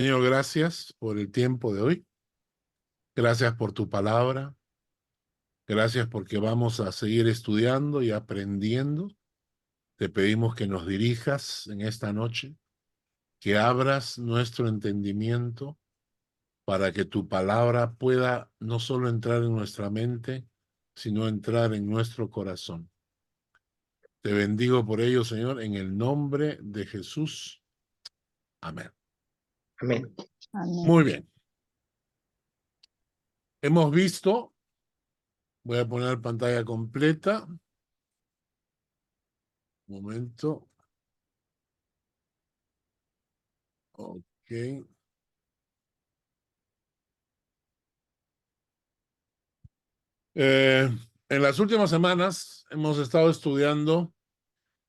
Señor, gracias por el tiempo de hoy. Gracias por tu palabra. Gracias porque vamos a seguir estudiando y aprendiendo. Te pedimos que nos dirijas en esta noche, que abras nuestro entendimiento para que tu palabra pueda no solo entrar en nuestra mente, sino entrar en nuestro corazón. Te bendigo por ello, Señor, en el nombre de Jesús. Amén. Amén. Muy bien. Hemos visto, voy a poner pantalla completa. Un momento. Ok. En las últimas semanas hemos estado estudiando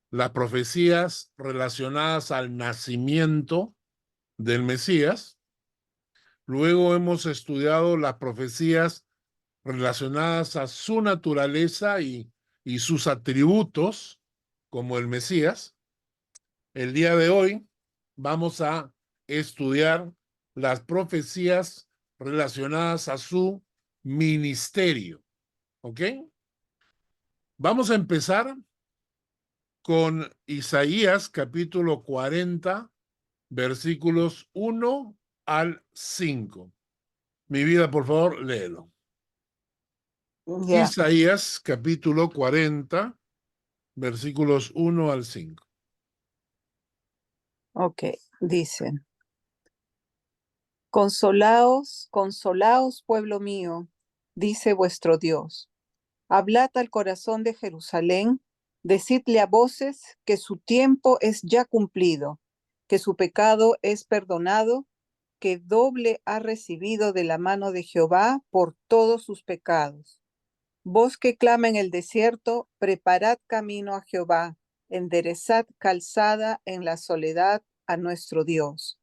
las profecías relacionadas al nacimiento del Mesías. Luego hemos estudiado las profecías relacionadas a su naturaleza y sus atributos como el Mesías. El día de hoy vamos a estudiar las profecías relacionadas a su ministerio. ¿Ok? Vamos a empezar con Isaías capítulo 40, versículos 1 al 5. Mi vida, por favor, léelo. Ya, Isaías capítulo 40, versículos 1 al 5. ok, dice, consolaos, consolaos, pueblo mío, dice vuestro Dios. Hablad al corazón de Jerusalén, decidle a voces que su tiempo es ya cumplido, que su pecado es perdonado, que doble ha recibido de la mano de Jehová por todos sus pecados. Vos que clama en el desierto, preparad camino a Jehová, enderezad calzada en la soledad a nuestro Dios.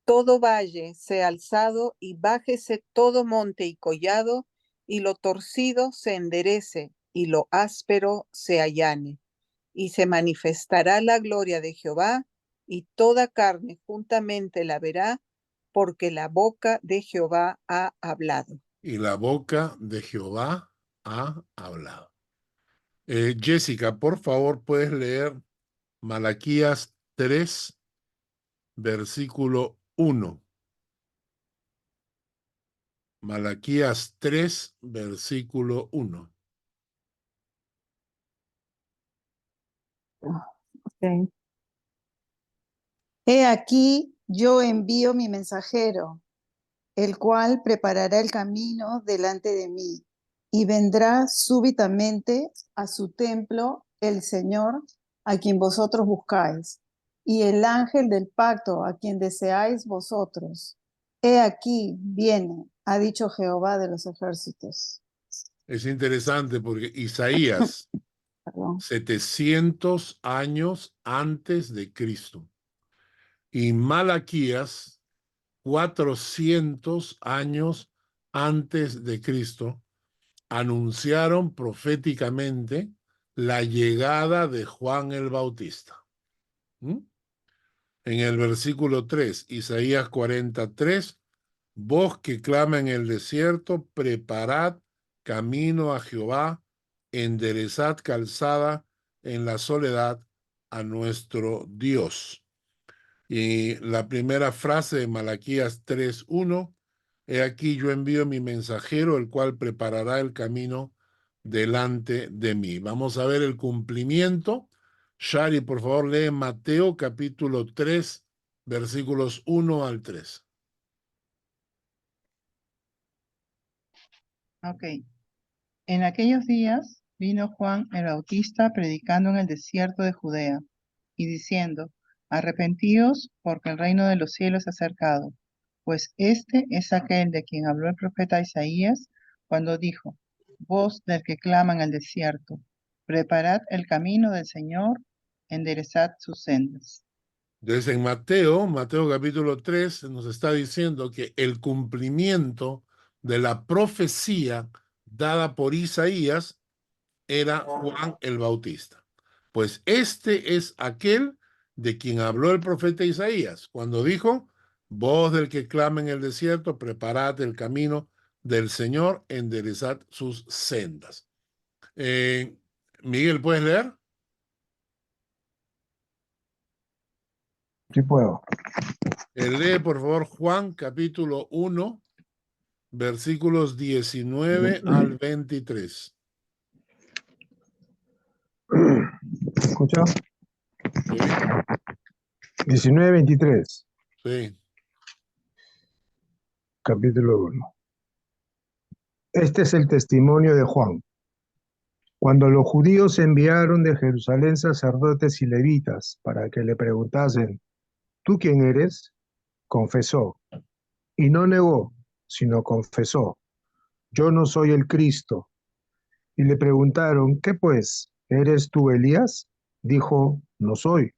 Todo valle sea alzado y bájese todo monte y collado, y lo torcido se enderece y lo áspero se allane. Y se manifestará la gloria de Jehová, y toda carne juntamente la verá, porque la boca de Jehová ha hablado. Y la boca de Jehová ha hablado. Jessica, por favor, puedes leer Malaquías 3, versículo 1. Malaquías 3, versículo 1. Ok. He aquí, yo envío mi mensajero, el cual preparará el camino delante de mí, y vendrá súbitamente a su templo el Señor, a quien vosotros buscáis, y el ángel del pacto, a quien deseáis vosotros. He aquí, viene, ha dicho Jehová de los ejércitos. Es interesante porque Isaías, Perdón. 700 años antes de Cristo, y Malaquías, 400 años antes de Cristo, anunciaron proféticamente la llegada de Juan el Bautista. ¿Mm? En el versículo 3, Isaías 43, voz que clama en el desierto, preparad camino a Jehová, enderezad calzada en la soledad a nuestro Dios. Y la primera frase de Malaquías 3:1, he aquí yo envío mi mensajero, el cual preparará el camino delante de mí. Vamos a ver el cumplimiento. Shari, por favor, lee Mateo capítulo 3, versículos 1 al 3. Ok. En aquellos días vino Juan el Bautista predicando en el desierto de Judea y diciendo, arrepentíos porque el reino de los cielos se ha acercado, pues este es aquel de quien habló el profeta Isaías cuando dijo, voz del que clama en el desierto, preparad el camino del Señor, enderezad sus sendas. Entonces en Mateo capítulo 3, nos está diciendo que el cumplimiento de la profecía dada por Isaías era Juan el Bautista. Pues este es aquel de quien habló el profeta Isaías, cuando dijo, voz del que clama en el desierto, preparad el camino del Señor, enderezad sus sendas. Miguel, ¿puedes leer? Sí puedo. Lee, por favor, Juan, capítulo 1, versículos 19 al 23. ¿Escucha? Sí, 19:23, sí. capítulo 1. Este es el testimonio de Juan. Cuando los judíos enviaron de Jerusalén sacerdotes y levitas para que le preguntasen, ¿tú quién eres? Confesó. Y no negó, sino confesó, yo no soy el Cristo. Y le preguntaron, ¿qué pues? ¿Eres tú Elías? Dijo, no soy.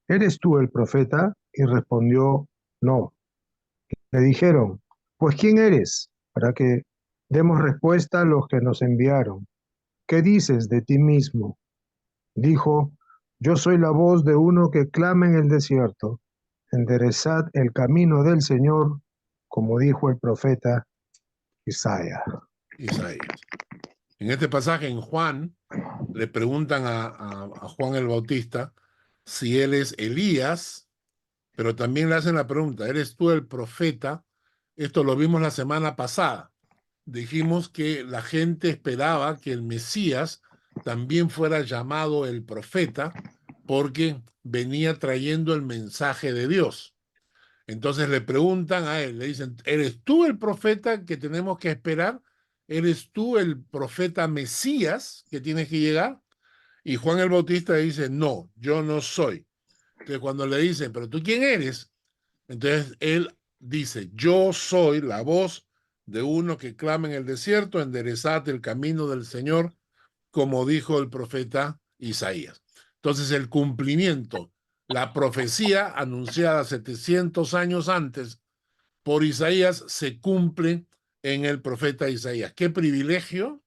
¿Eres tú el profeta? Y respondió, no. Le dijeron, pues ¿quién eres? Para que demos respuesta a los que nos enviaron. ¿Qué dices de ti mismo? Dijo, yo soy la voz de uno que clama en el desierto. Enderezad el camino del Señor, como dijo el profeta Isaías. Isaías. En este pasaje, en Juan, le preguntan a Juan el Bautista si él es Elías, pero también le hacen la pregunta, ¿eres tú el profeta? Esto lo vimos la semana pasada. Dijimos que la gente esperaba que el Mesías también fuera llamado el profeta porque venía trayendo el mensaje de Dios. Entonces le preguntan a él, le dicen, ¿eres tú el profeta que tenemos que esperar? ¿Eres tú el profeta Mesías que tienes que llegar? Y Juan el Bautista dice, no, yo no soy. Entonces cuando le dicen, ¿pero tú quién eres? Entonces él dice, yo soy la voz de uno que clama en el desierto, enderezad el camino del Señor, como dijo el profeta Isaías. Entonces el cumplimiento, la profecía anunciada 700 años antes por Isaías se cumple en el profeta Isaías. Qué privilegio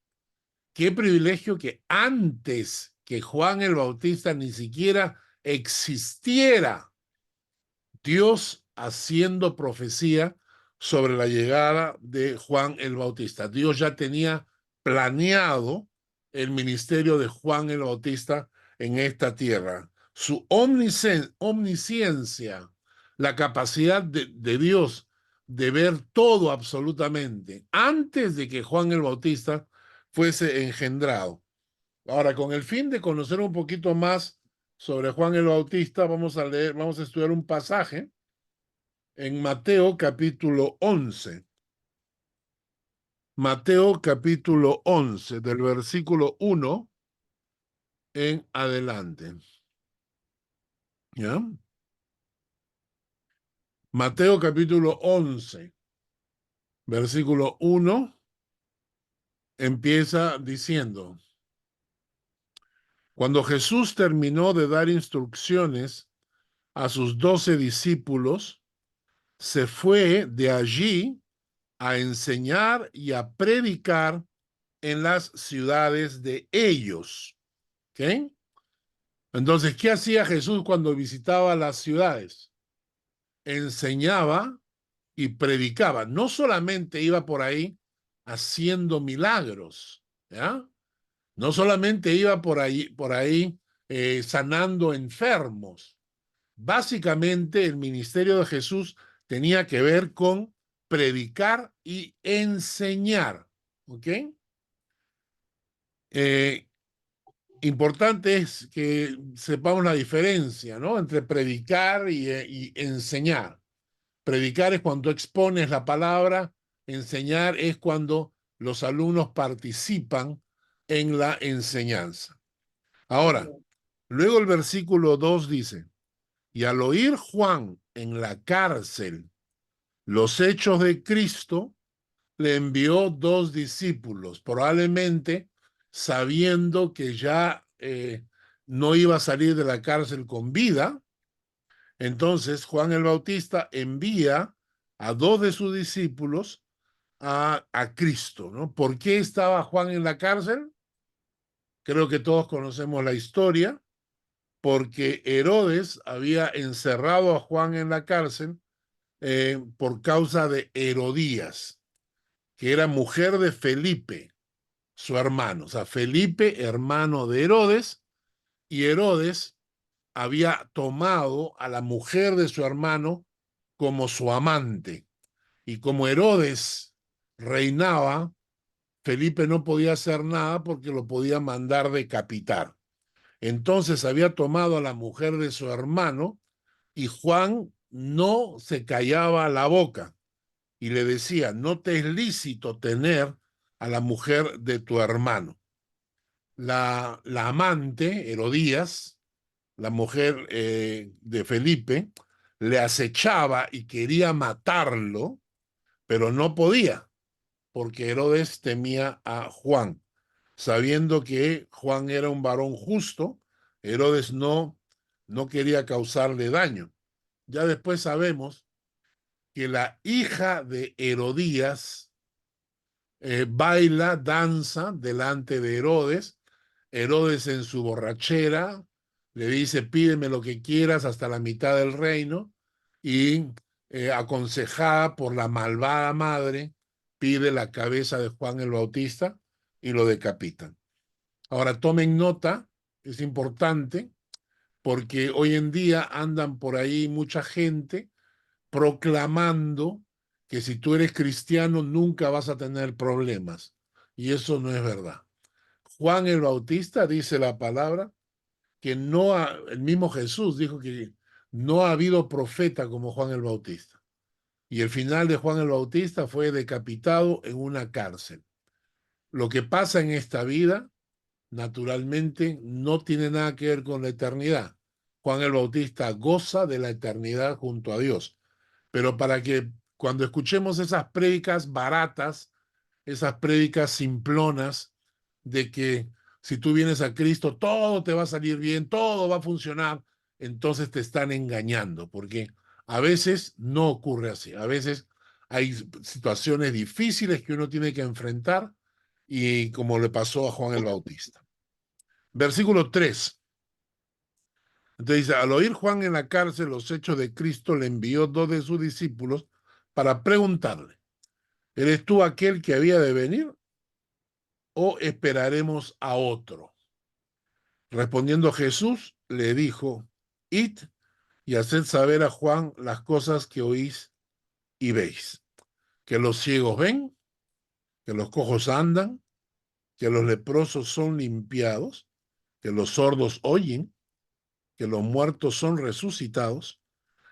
que antes que Juan el Bautista ni siquiera existiera, Dios haciendo profecía sobre la llegada de Juan el Bautista. Dios ya tenía planeado el ministerio de Juan el Bautista en esta tierra. Su omnisciencia, la capacidad de Dios de ver todo absolutamente antes de que Juan el Bautista fuese engendrado. Ahora, con el fin de conocer un poquito más sobre Juan el Bautista, vamos a estudiar un pasaje en Mateo capítulo 11. Mateo capítulo 11, del versículo 1 en adelante. ¿Ya? Mateo capítulo 11, versículo 1, empieza diciendo, cuando Jesús terminó de dar instrucciones a sus 12 discípulos, se fue de allí a enseñar y a predicar en las ciudades de ellos. ¿Ok? Entonces, ¿qué hacía Jesús cuando visitaba las ciudades? Enseñaba y predicaba. No solamente iba por ahí haciendo milagros, ¿ya? No solamente iba por ahí sanando enfermos. Básicamente, el ministerio de Jesús tenía que ver con predicar y enseñar, ¿ok? Importante es que sepamos la diferencia, ¿no? Entre predicar y enseñar. Predicar es cuando expones la palabra, enseñar es cuando los alumnos participan en la enseñanza. Ahora, luego el versículo 2 dice, y al oír Juan en la cárcel los hechos de Cristo, le envió 2 discípulos, probablemente sabiendo que ya no iba a salir de la cárcel con vida. Entonces Juan el Bautista envía a 2 de sus discípulos a Cristo, ¿no? ¿Por qué estaba Juan en la cárcel? Creo que todos conocemos la historia, porque Herodes había encerrado a Juan en la cárcel por causa de Herodías, que era mujer de Felipe, su hermano. O sea, Felipe, hermano de Herodes, y Herodes había tomado a la mujer de su hermano como su amante. Y como Herodes reinaba, Felipe no podía hacer nada porque lo podía mandar decapitar. Entonces había tomado a la mujer de su hermano y Juan no se callaba la boca y le decía, no te es lícito tener a la mujer de tu hermano. La amante, Herodías, la mujer de Felipe, le acechaba y quería matarlo, pero no podía, porque Herodes temía a Juan. Sabiendo que Juan era un varón justo, Herodes no quería causarle daño. Ya después sabemos que la hija de Herodías baila, danza delante de Herodes. Herodes en su borrachera le dice, pídeme lo que quieras hasta la mitad del reino, y aconsejada por la malvada madre, pide la cabeza de Juan el Bautista y lo decapitan. Ahora tomen nota, es importante, porque hoy en día andan por ahí mucha gente proclamando que si tú eres cristiano nunca vas a tener problemas. Y eso no es verdad. Juan el Bautista dice la palabra que no ha, el mismo Jesús dijo que no ha habido profeta como Juan el Bautista. Y el final de Juan el Bautista fue decapitado en una cárcel. Lo que pasa en esta vida, naturalmente, no tiene nada que ver con la eternidad. Juan el Bautista goza de la eternidad junto a Dios. Pero para que cuando escuchemos esas prédicas baratas, esas prédicas simplonas de que si tú vienes a Cristo todo te va a salir bien, todo va a funcionar, entonces te están engañando, porque a veces no ocurre así, a veces hay situaciones difíciles que uno tiene que enfrentar y como le pasó a Juan el Bautista. Versículo 3. Entonces dice, al oír Juan en la cárcel los hechos de Cristo, le envió 2 de sus discípulos para preguntarle, ¿eres tú aquel que había de venir o esperaremos a otro? Respondiendo Jesús, le dijo, id y haced saber a Juan las cosas que oís y veis, que los ciegos ven, que los cojos andan, que los leprosos son limpiados, que los sordos oyen, que los muertos son resucitados,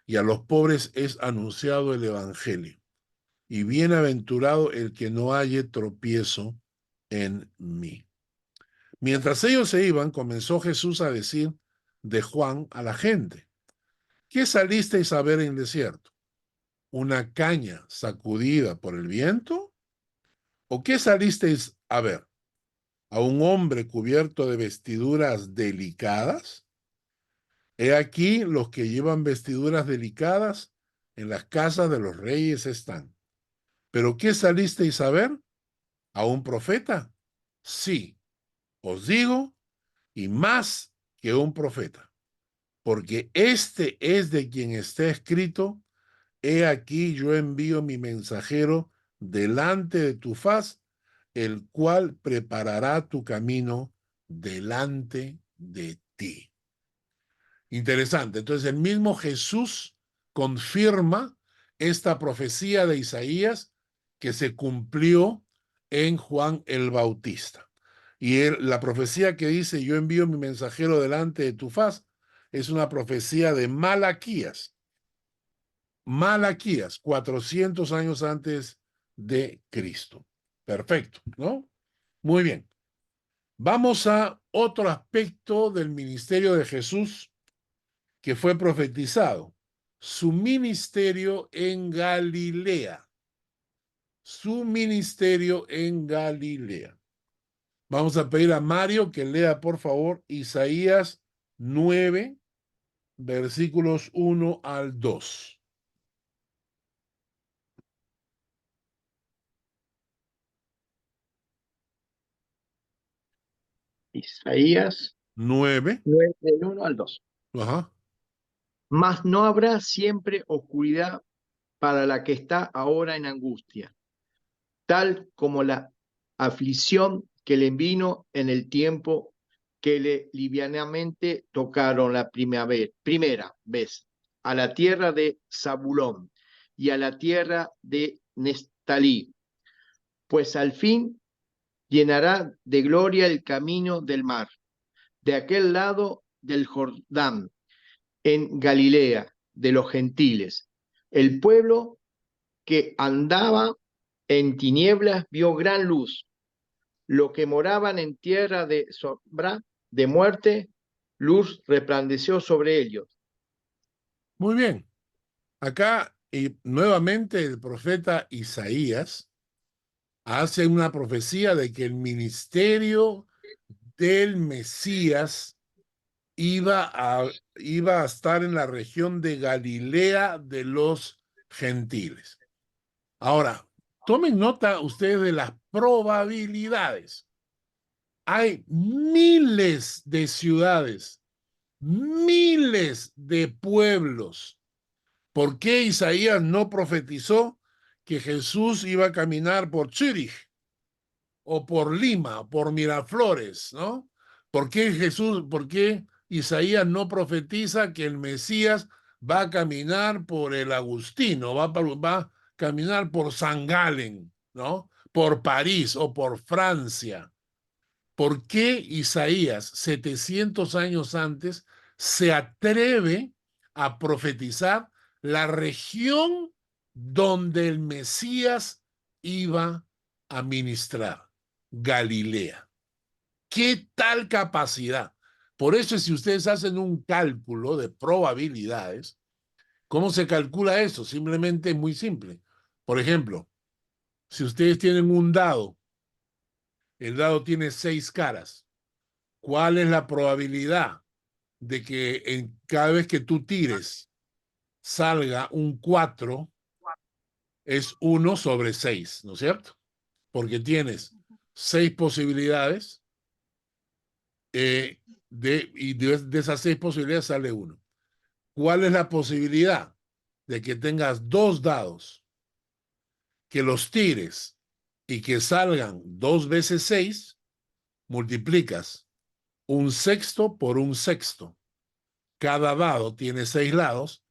y a los pobres es anunciado el Evangelio. Y bienaventurado el que no halle tropiezo en mí. Mientras ellos se iban, comenzó Jesús a decir de Juan a la gente, ¿qué salisteis a ver en el desierto? ¿Una caña sacudida por el viento? ¿O qué salisteis a ver? ¿A un hombre cubierto de vestiduras delicadas? He aquí los que llevan vestiduras delicadas en las casas de los reyes están. ¿Pero qué salisteis a ver? ¿A un profeta? Sí, os digo, y más que un profeta, porque este es de quien está escrito, he aquí yo envío mi mensajero delante de tu faz, el cual preparará tu camino delante de ti. Interesante. Entonces el mismo Jesús confirma esta profecía de Isaías que se cumplió en Juan el Bautista. Y la profecía que dice, yo envío mi mensajero delante de tu faz, es una profecía de Malaquías. Malaquías, 400 años antes de Cristo. Perfecto, ¿no? Muy bien. Vamos a otro aspecto del ministerio de Jesús que fue profetizado. Su ministerio en Galilea. Su ministerio en Galilea. Vamos a pedir a Mario que lea, por favor, Isaías 9, versículos 1 al 2. Isaías 9. 9, del 1 al 2. Ajá. Mas no habrá siempre oscuridad para la que está ahora en angustia, tal como la aflicción que le vino en el tiempo que le livianamente tocaron la primera vez a la tierra de Zabulón y a la tierra de Neftalí, pues al fin llenará de gloria el camino del mar, de aquel lado del Jordán, en Galilea de los gentiles. El pueblo que andaba en tinieblas vio gran luz. Los que moraban en tierra de sombra de muerte, luz resplandeció sobre ellos. Muy bien. Acá, y nuevamente el profeta Isaías hace una profecía de que el ministerio del Mesías iba a estar en la región de Galilea de los gentiles. Ahora, tomen nota ustedes de las probabilidades. Hay miles de ciudades, miles de pueblos. ¿Por qué Isaías no profetizó que Jesús iba a caminar por Zúrich o por Lima, o por Miraflores, ¿no? ¿Por qué Isaías no profetiza que el Mesías va a caminar por el Agustino, va a caminar por San Galen, ¿no? Por París o por Francia? ¿Por qué Isaías, 700 años antes, se atreve a profetizar la región donde el Mesías iba a ministrar? Galilea. ¿Qué tal capacidad? Por eso, si ustedes hacen un cálculo de probabilidades, ¿cómo se calcula eso? Simplemente muy simple. Por ejemplo, si ustedes tienen un dado, el dado tiene 6 caras. ¿Cuál es la probabilidad de que cada vez que tú tires salga un 4? Es 1 sobre 6, ¿no es cierto? Porque tienes 6 posibilidades y de esas 6 posibilidades sale 1. ¿Cuál es la posibilidad de que tengas 2 dados, que los tires y que salgan 2 veces 6? Multiplicas un sexto por un sexto. Cada dado tiene 6 lados,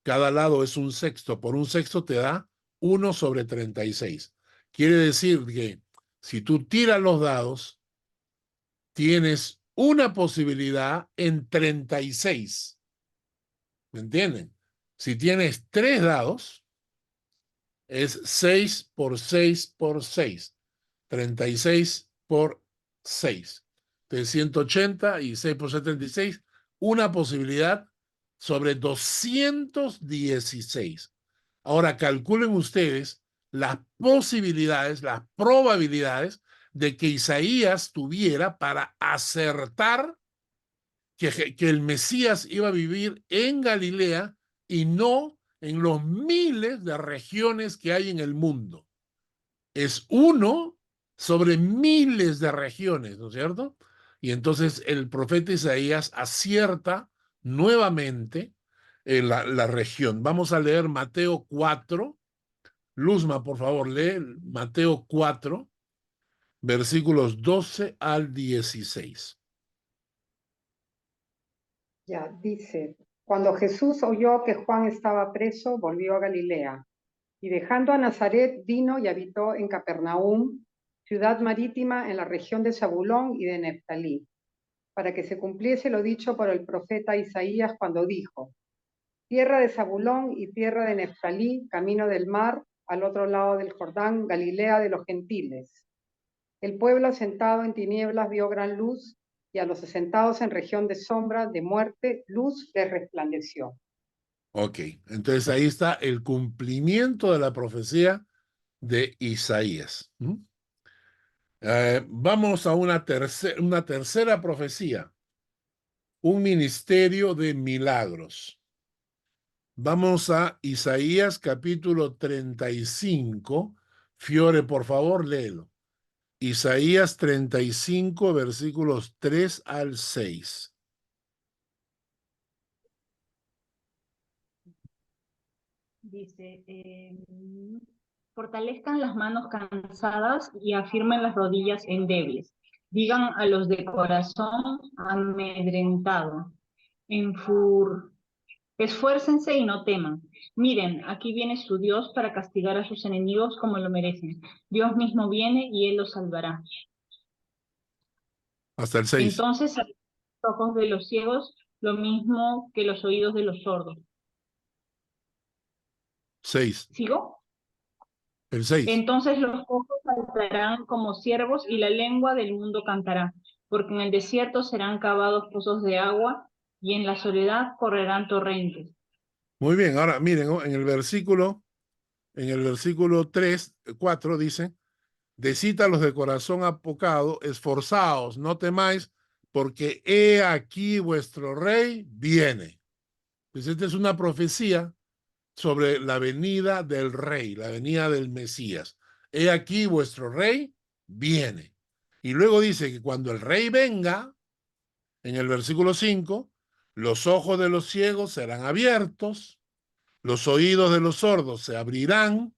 cada lado es un sexto por un sexto, te da 1 sobre 36. Quiere decir que si tú tiras los dados, tienes una posibilidad en 36. ¿Me entienden? Si tienes 3 dados, es 6 por 6 por 6. 36 por 6. De 180 y 6 por 76, una posibilidad sobre 216. Ahora calculen ustedes las posibilidades, las probabilidades de que Isaías tuviera para acertar que el Mesías iba a vivir en Galilea y no en los miles de regiones que hay en el mundo. Es 1 sobre miles de regiones, ¿no es cierto? Y entonces el profeta Isaías acierta nuevamente la región. Vamos a leer Mateo 4. Luzma, por favor, lee Mateo 4, versículos 12 al 16. Ya, dice, cuando Jesús oyó que Juan estaba preso, volvió a Galilea, y dejando a Nazaret, vino y habitó en Capernaum, ciudad marítima en la región de Zabulón y de Neftalí, para que se cumpliese lo dicho por el profeta Isaías cuando dijo, tierra de Zabulón y tierra de Neftalí, camino del mar, al otro lado del Jordán, Galilea de los gentiles. El pueblo sentado en tinieblas vio gran luz, y a los asentados en región de sombra, de muerte, luz les resplandeció. Ok, entonces ahí está el cumplimiento de la profecía de Isaías. Vamos a una tercera profecía, un ministerio de milagros. Vamos a Isaías capítulo 35. Fiore, por favor, léelo. Isaías 35, versículos 3 al 6. Dice, fortalezcan las manos cansadas y afirmen las rodillas endebles. Digan a los de corazón amedrentado, esfuércense y no teman. Miren, aquí viene su Dios para castigar a sus enemigos como lo merecen. Dios mismo viene y Él los salvará. Hasta el 6. Entonces, los ojos de los ciegos, lo mismo que los oídos de los sordos. 6. ¿Sigo? El 6. Entonces los ojos saltarán como ciervos y la lengua del mundo cantará, porque en el desierto serán cavados pozos de agua y en la soledad correrán torrentes. Muy bien, ahora miren, ¿no? En el versículo 3, 4 dice, decid a los de corazón apocado, esforzaos, no temáis, porque he aquí vuestro rey viene. Pues esta es una profecía sobre la venida del rey, la venida del Mesías. He aquí vuestro rey viene. Y luego dice que cuando el rey venga, en el versículo 5, los ojos de los ciegos serán abiertos, los oídos de los sordos se abrirán,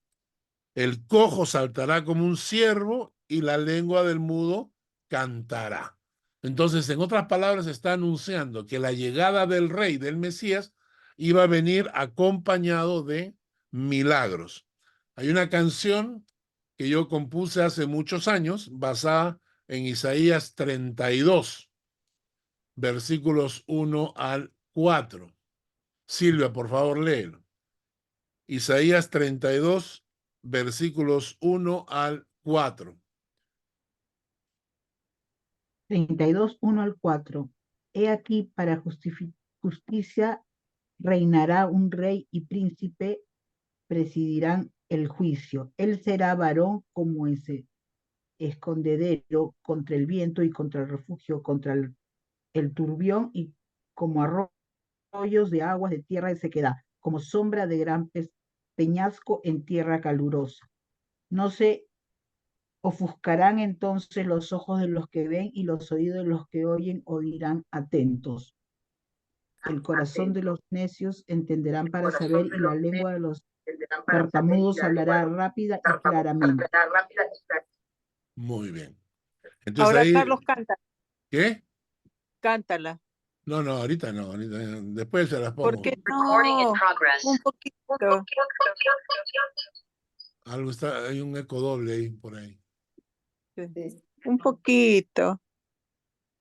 el cojo saltará como un ciervo y la lengua del mudo cantará. Entonces, en otras palabras, está anunciando que la llegada del rey, del Mesías, iba a venir acompañado de milagros. Hay una canción que yo compuse hace muchos años, basada en Isaías 32, versículos 1 al 4. Silvia, por favor, léelo. Isaías 32, versículos 1 al 4. 32, 1 al 4. He aquí para justicia reinará un rey y príncipe presidirán el juicio. Él será varón como ese escondedero contra el viento y contra el refugio, contra el turbión y como arroyos de aguas de tierra de sequedad, como sombra de gran peñasco en tierra calurosa. No se ofuscarán entonces los ojos de los que ven y los oídos de los que oyen oirán atentos. El corazón de los necios entenderán para saber y la lengua de los tartamudos hablará rápida y claramente. Muy bien. Entonces Ahora, ahí, Carlos, canta, ¿qué? cántala. No, ahorita no, después se las pongo. ¿Por qué no? Un poquito. Algo está, hay un eco doble ahí, por ahí. Un poquito.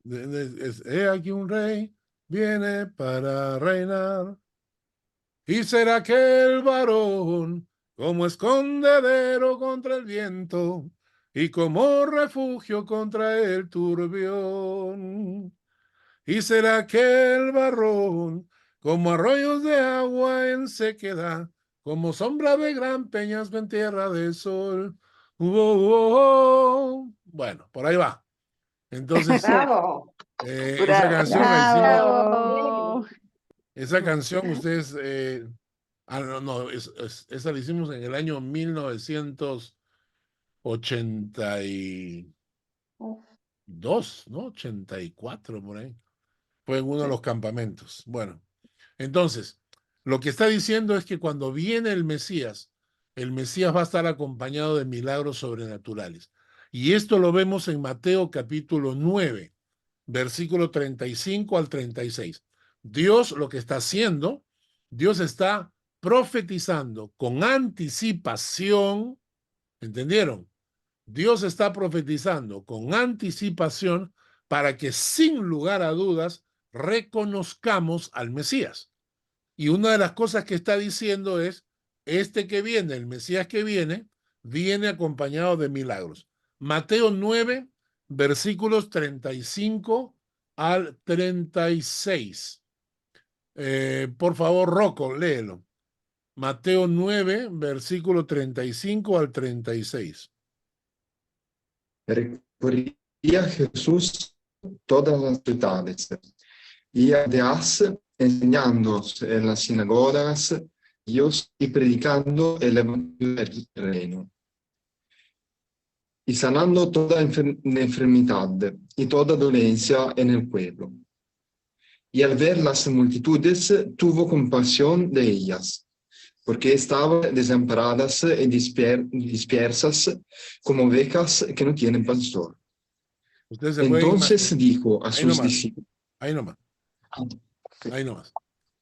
He aquí un rey viene para reinar y será aquel varón como escondedero contra el viento y como refugio contra el turbión. Y será aquel varón como arroyos de agua en sequedad, como sombra de gran peñasco en tierra de sol. Bueno, por ahí va. Entonces, Bravo. esa canción la hicimos. Bravo. Esa canción ustedes, esa la hicimos en el año 1982, ¿no? 84 por ahí. Fue en uno de los campamentos. Bueno, entonces, lo que está diciendo es que cuando viene el Mesías va a estar acompañado de milagros sobrenaturales. Y esto lo vemos en Mateo capítulo 9, versículo 35 al 36. Dios lo que está haciendo, Dios está profetizando con anticipación, ¿entendieron? Dios está profetizando con anticipación para que sin lugar a dudas reconozcamos al Mesías. Y una de las cosas que está diciendo es, este que viene, el Mesías que viene acompañado de milagros. Mateo 9, versículos 35 al 36. Por favor, Rocco, léelo. Mateo 9, versículo 35 al 36. Recorría Jesús todas las ciudades y aldeas, enseñando en las sinagogas Dios y predicando el evangelio del reino, y sanando toda enfermedad y toda dolencia en el pueblo. Y al ver las multitudes, tuvo compasión de ellas, porque estaban desamparadas y dispersas como ovejas que no tienen pastor. Ustedes se pueden Entonces dijo a ahí sus nomás, discípulos. ahí nomás, ahí nomás.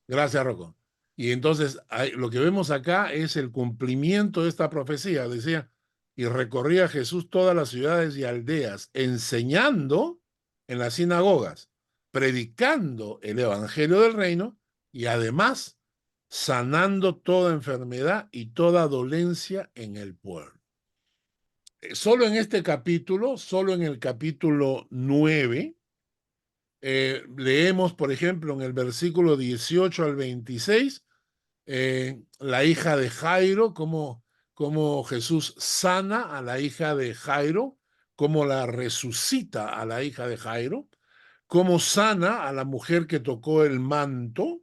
Gracias, Rocco. Y entonces lo que vemos acá es el cumplimiento de esta profecía. Decía, y recorría Jesús todas las ciudades y aldeas, enseñando en las sinagogas, predicando el evangelio del reino y además sanando toda enfermedad y toda dolencia en el pueblo. Solo en este capítulo, solo en el capítulo 9, leemos, por ejemplo, en el versículo 18 al 26, la hija de Jairo, cómo Jesús sana a la hija de Jairo, cómo la resucita a la hija de Jairo, cómo sana a la mujer que tocó el manto.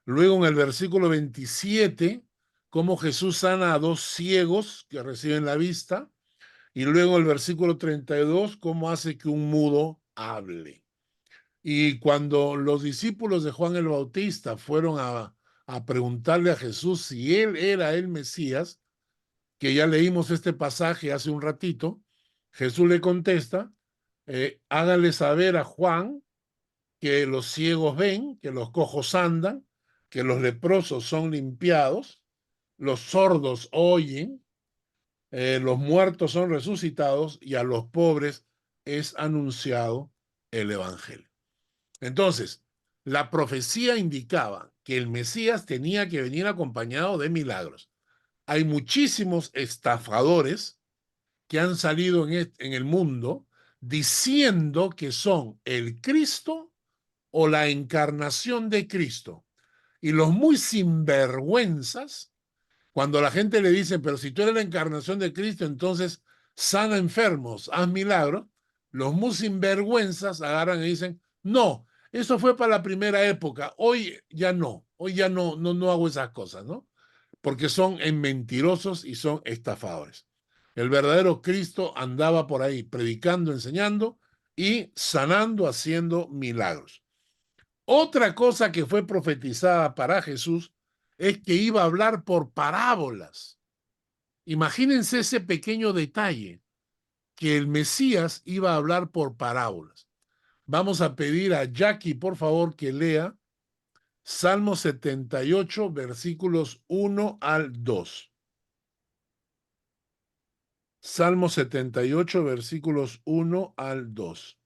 Luego en el versículo 27, cómo Jesús sana a 2 ciegos que reciben la vista. Y luego el versículo 32, cómo hace que un mudo hable. Y cuando los discípulos de Juan el Bautista fueron a preguntarle a Jesús si él era el Mesías, que ya leímos este pasaje hace un ratito, Jesús le contesta, háganle saber a Juan que los ciegos ven, que los cojos andan, que los leprosos son limpiados, los sordos oyen, los muertos son resucitados y a los pobres es anunciado el Evangelio. Entonces, la profecía indicaba que el Mesías tenía que venir acompañado de milagros. Hay muchísimos estafadores que han salido en el mundo diciendo que son el Cristo o la encarnación de Cristo. Y los muy sinvergüenzas, cuando la gente le dice, pero si tú eres la encarnación de Cristo, entonces sana enfermos, haz milagros, los muy sinvergüenzas agarran y dicen, no, eso fue para la primera época, hoy ya no hago esas cosas, ¿no? Porque son mentirosos y son estafadores. El verdadero Cristo andaba por ahí predicando, enseñando y sanando, haciendo milagros. Otra cosa que fue profetizada para Jesús es que iba a hablar por parábolas. Imagínense ese pequeño detalle, que el Mesías iba a hablar por parábolas. Vamos a pedir a Jackie, por favor, que lea Salmo 78, versículos 1 al 2. Salmo 78, versículos 1 al 2.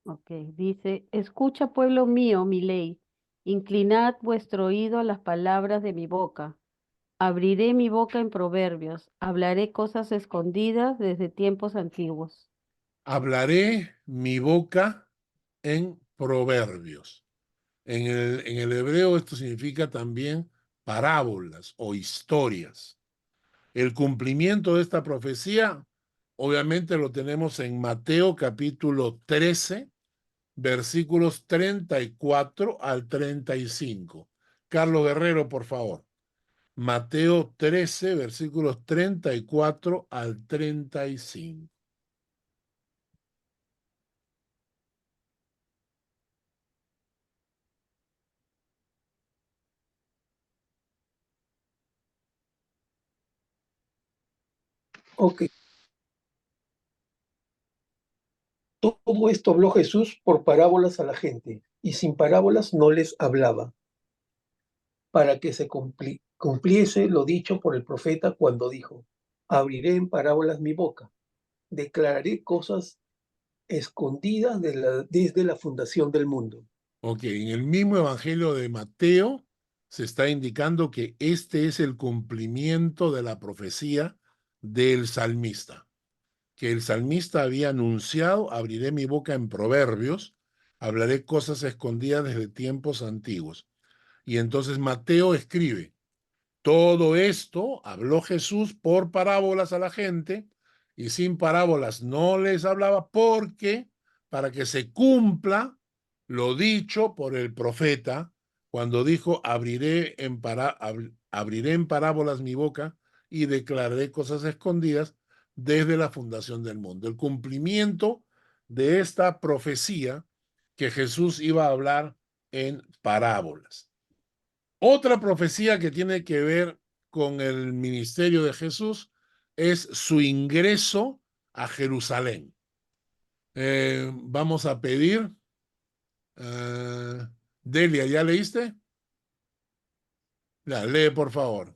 Ok, dice, escucha pueblo mío mi ley, inclinad vuestro oído a las palabras de mi boca. Abriré mi boca en proverbios, hablaré cosas escondidas desde tiempos antiguos. Hablaré mi boca en proverbios. En el hebreo esto significa también parábolas o historias. El cumplimiento de esta profecía, obviamente lo tenemos en Mateo capítulo 13, versículos 34 al 35. Carlos Guerrero, por favor. Mateo 13, versículos 34 al 35. Ok. Todo esto habló Jesús por parábolas a la gente, y sin parábolas no les hablaba, para que se cumpliese lo dicho por el profeta cuando dijo, abriré en parábolas mi boca, declararé cosas escondidas desde la fundación del mundo. Ok, en el mismo Evangelio de Mateo se está indicando que este es el cumplimiento de la profecía del salmista, que el salmista había anunciado, abriré mi boca en proverbios, hablaré cosas escondidas desde tiempos antiguos. Y entonces Mateo escribe, todo esto habló Jesús por parábolas a la gente, y sin parábolas no les hablaba, porque para que se cumpla lo dicho por el profeta cuando dijo, abriré en parábolas mi boca y declararé cosas escondidas desde la fundación del mundo. El cumplimiento de esta profecía que Jesús iba a hablar en parábolas. Otra profecía que tiene que ver con el ministerio de Jesús es su ingreso a Jerusalén. Vamos a pedir. Delia, ¿ya leíste? Ya, lee, por favor.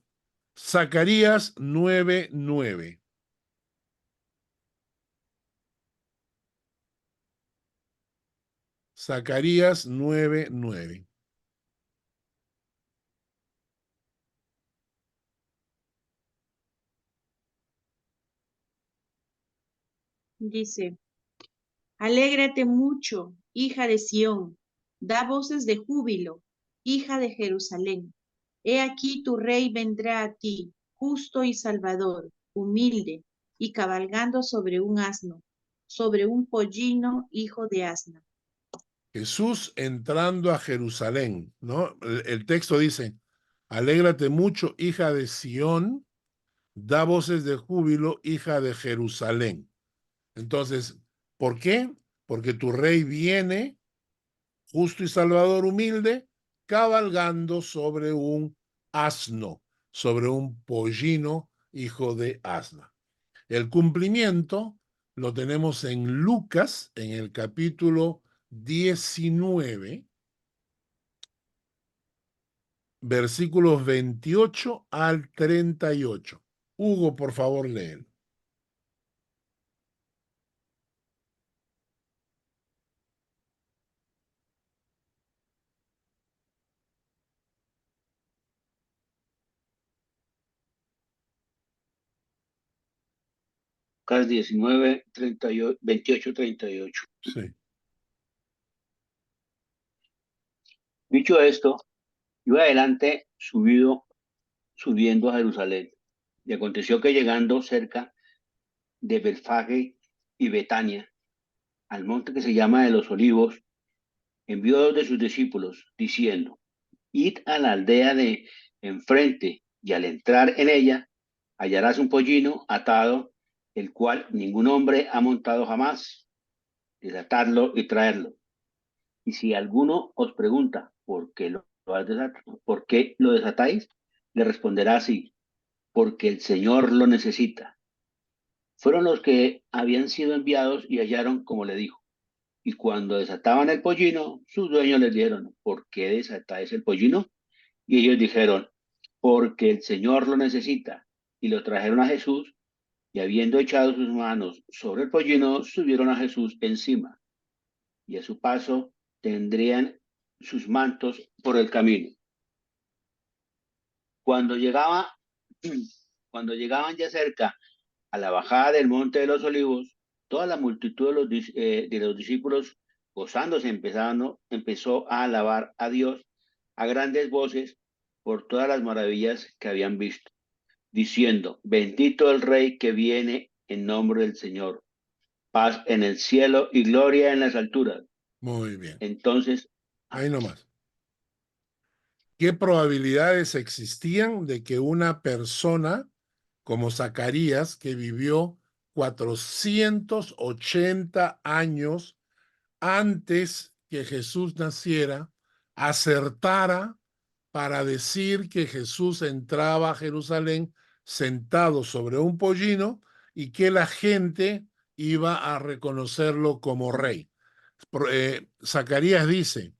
Zacarías 9:9. Zacarías 9:9. Dice, alégrate mucho, hija de Sión, da voces de júbilo, hija de Jerusalén. He aquí tu rey vendrá a ti, justo y salvador, humilde, y cabalgando sobre un asno, sobre un pollino, hijo de asna. Jesús entrando a Jerusalén, ¿no? El texto dice, alégrate mucho, hija de Sión, da voces de júbilo, hija de Jerusalén. Entonces, ¿por qué? Porque tu rey viene, justo y salvador, humilde, cabalgando sobre un asno, sobre un pollino, hijo de asna. El cumplimiento lo tenemos en Lucas, en el capítulo 19, versículos 28 al 38. Hugo, por favor, léelo. Lucas 19, 28, 38. Sí. Dicho esto, iba adelante subiendo a Jerusalén. Y aconteció que llegando cerca de Betfagé y Betania, al monte que se llama de los Olivos, envió a dos de sus discípulos, diciendo, id a la aldea de enfrente, y al entrar en ella, hallarás un pollino atado, el cual ningún hombre ha montado jamás. Desatarlo y traerlo. Y si alguno os pregunta por qué lo desatáis, le responderá así, porque el Señor lo necesita. Fueron los que habían sido enviados y hallaron como le dijo. Y cuando desataban el pollino, sus dueños les dijeron, ¿por qué desatáis el pollino? Y ellos dijeron, porque el Señor lo necesita. Y lo trajeron a Jesús, y habiendo echado sus manos sobre el pollino, subieron a Jesús encima. Y a su paso tendrían sus mantos por el camino. Cuando llegaban ya cerca a la bajada del monte de los Olivos, toda la multitud de los discípulos, gozándose, empezó a alabar a Dios a grandes voces por todas las maravillas que habían visto, diciendo, bendito el Rey que viene en nombre del Señor, paz en el cielo y gloria en las alturas. Muy bien. Entonces, ahí nomás. ¿Qué probabilidades existían de que una persona como Zacarías, que vivió 480 años antes que Jesús naciera, acertara para decir que Jesús entraba a Jerusalén sentado sobre un pollino y que la gente iba a reconocerlo como rey? Zacarías dice,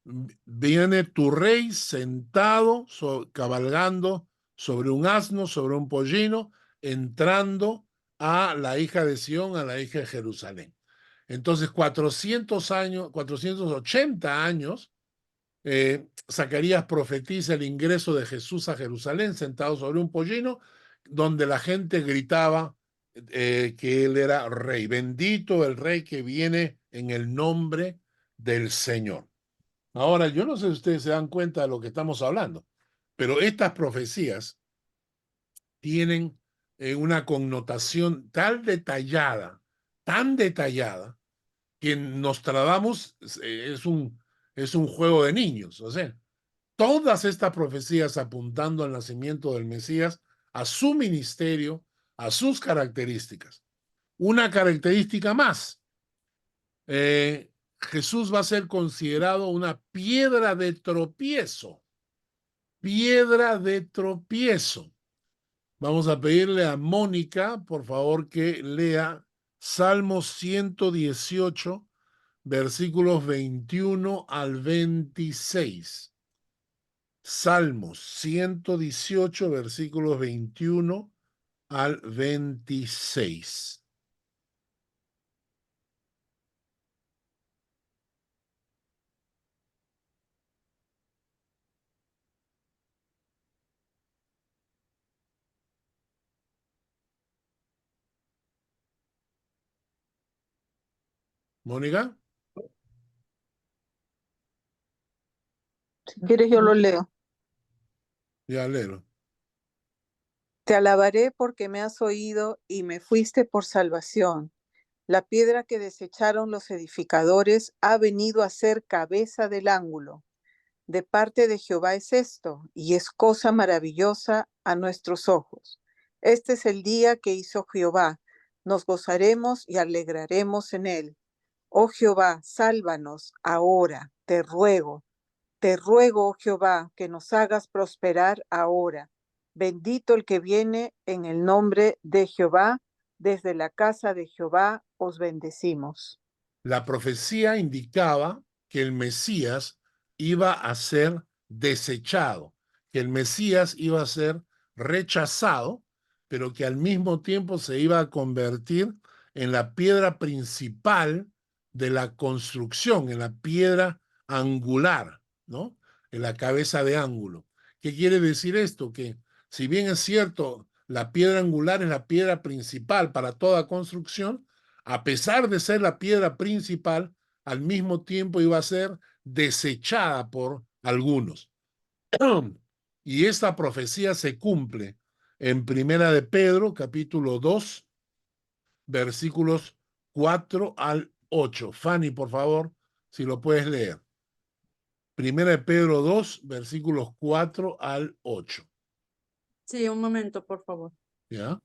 viene tu rey sentado, cabalgando sobre un asno, sobre un pollino, entrando a la hija de Sión, a la hija de Jerusalén. Entonces, 480 años, Zacarías profetiza el ingreso de Jesús a Jerusalén, sentado sobre un pollino, donde la gente gritaba que él era rey. Bendito el rey que viene en el nombre del Señor. Ahora, yo no sé si ustedes se dan cuenta de lo que estamos hablando, pero estas profecías tienen una connotación tan detallada, que Nostradamus es un juego de niños. O sea, todas estas profecías apuntando al nacimiento del Mesías, a su ministerio, a sus características. Una característica más. Jesús va a ser considerado una piedra de tropiezo piedra de tropiezo. Vamos a pedirle a Mónica, por favor, que lea Salmos 118, versículos 21 al 26. Salmos 118, versículos 21 al 26. Mónica. Si quieres, yo lo leo. Ya, léelo. Te alabaré porque me has oído y me fuiste por salvación. La piedra que desecharon los edificadores ha venido a ser cabeza del ángulo. De parte de Jehová es esto, y es cosa maravillosa a nuestros ojos. Este es el día que hizo Jehová. Nos gozaremos y alegraremos en él. Oh Jehová, sálvanos ahora, te ruego. Te ruego, oh Jehová, que nos hagas prosperar ahora. Bendito el que viene en el nombre de Jehová. Desde la casa de Jehová os bendecimos. La profecía indicaba que el Mesías iba a ser desechado, que el Mesías iba a ser rechazado, pero que al mismo tiempo se iba a convertir en la piedra principal de la construcción, en la piedra angular, ¿no? En la cabeza de ángulo. ¿Qué quiere decir esto? Que si bien es cierto, la piedra angular es la piedra principal para toda construcción, a pesar de ser la piedra principal, al mismo tiempo iba a ser desechada por algunos. Y esta profecía se cumple en Primera de Pedro, capítulo 2, versículos 4 al 8. Fanny, por favor, si lo puedes leer. Primera de Pedro 2, versículos 4 al 8. Sí, un momento, por favor. ¿Ya?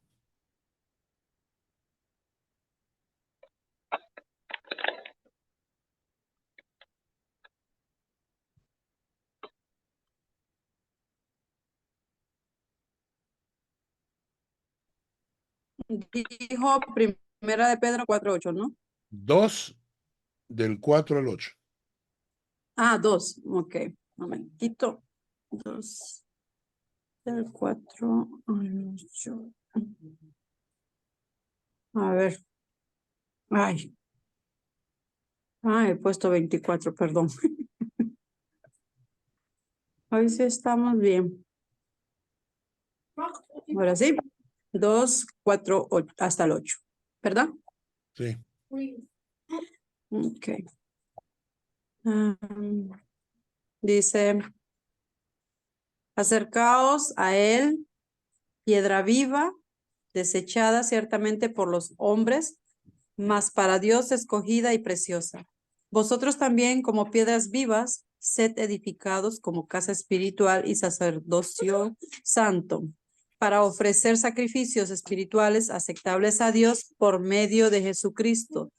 Dijo Primera de Pedro 4:8, ¿no? 2 del 4 al 8. Ah, 2. Ok, momentito. 2 del 4 al 8. A ver. Ay. He puesto 24, perdón. Hoy sí estamos bien. Ahora sí. 2, 4, 8, hasta el 8. ¿Verdad? Sí. Ok. Dice, acercaos a él, piedra viva, desechada ciertamente por los hombres, mas para Dios escogida y preciosa. Vosotros también, como piedras vivas, sed edificados como casa espiritual y sacerdocio santo, para ofrecer sacrificios espirituales aceptables a Dios por medio de Jesucristo,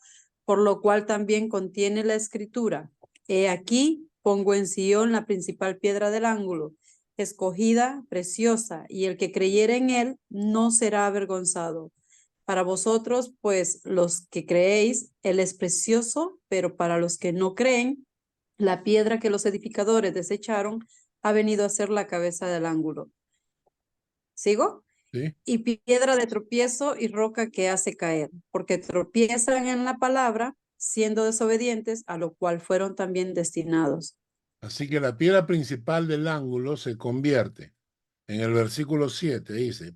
por lo cual también contiene la Escritura. He aquí, pongo en Sión la principal piedra del ángulo, escogida, preciosa, y el que creyere en él no será avergonzado. Para vosotros, pues, los que creéis, él es precioso, pero para los que no creen, la piedra que los edificadores desecharon ha venido a ser la cabeza del ángulo. ¿Sigo? Sí. Y piedra de tropiezo y roca que hace caer, porque tropiezan en la palabra, siendo desobedientes, a lo cual fueron también destinados. Así que la piedra principal del ángulo se convierte. En el versículo 7 dice,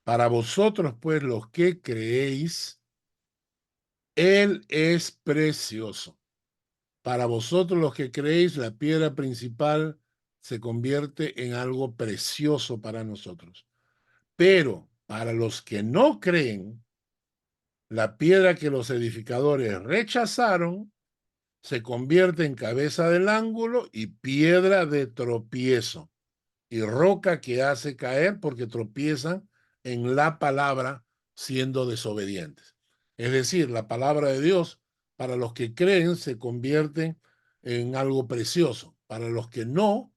para vosotros pues los que creéis, él es precioso. Para vosotros los que creéis, la piedra principal se convierte en algo precioso para nosotros. Pero para los que no creen, la piedra que los edificadores rechazaron se convierte en cabeza del ángulo y piedra de tropiezo y roca que hace caer porque tropiezan en la palabra siendo desobedientes. Es decir, la palabra de Dios para los que creen se convierte en algo precioso. Para los que no,